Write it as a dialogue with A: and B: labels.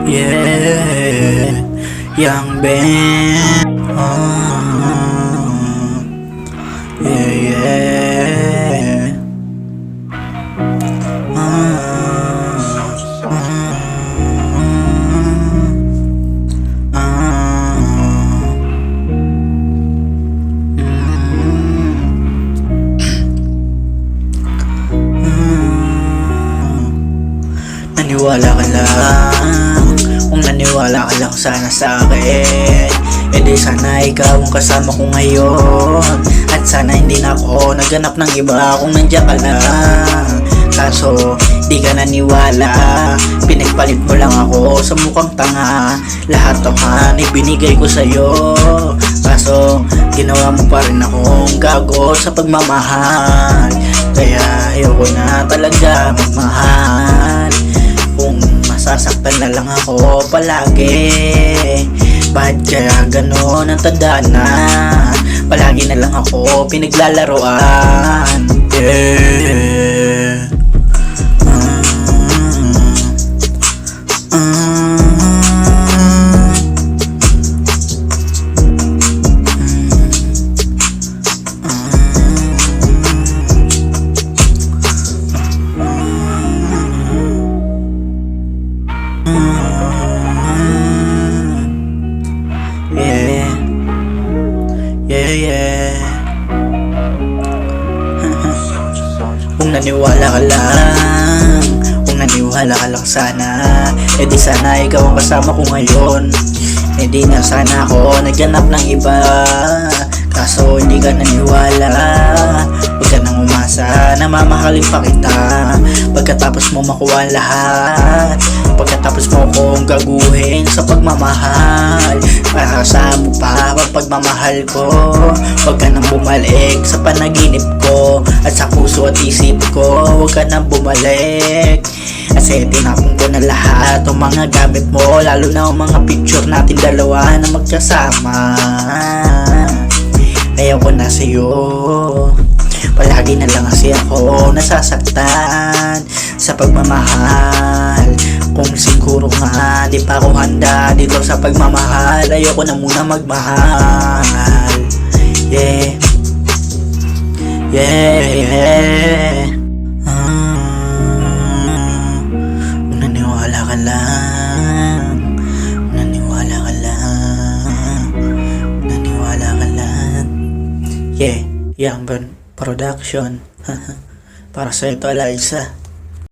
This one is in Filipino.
A: Yeah, Young Ben. Yeah, yeah. Naniwala ka lang, kung naniwala ka lang sana sa akin, edi sana ikaw ang kasama ko ngayon. At sana hindi na ako naghanap ng iba kung nandiyan ka lang. Kaso di ka naniwala, pinagpalit mo lang ako sa mukhang tanga. Lahat naman ibinigay ko sa'yo, kaso ginawa mo pa rin akong gago sa pagmamahal. Kaya ayoko na talaga magmahal. Kung masasaktan na lang ako palagi, bakit kaya ganon ang tandaan na palagi na lang ako pinaglalaroan? Yeah. Yeah. Kung naniwala ka lang, kung naniwala ka lang sana, edi sana ikaw ang kasama ko ngayon. Edi na sana ako naghanap ng iba, kaso hindi ka naniwala. Huwag ka nang umasa na mamahalin pa kita pagkatapos mo makuha lahat. Pagkatapos mo akong gaguhin sa pagmamahal, makakasama mo pa ang pagmamahal ko. Huwag ka nang bumalik sa panaginip ko at sa puso at isip ko. Huwag ka nang bumalik, kasi tinapon ko na lahat ang mga gamit mo, lalo na ang mga picture natin dalawa na magkasama. Ayaw ko na sa'yo, palagi na lang kasi ako nasasaktan sa pagmamahal. Kung siguro nga di pa ako handa dito sa pagmamahal, ayoko na muna magmahal. Yeah. Kung naniwala ka lang, kung naniwala ka lang, kung naniwala ka lang. Yeah, Young Ben Production. Para sa ito, Eliza.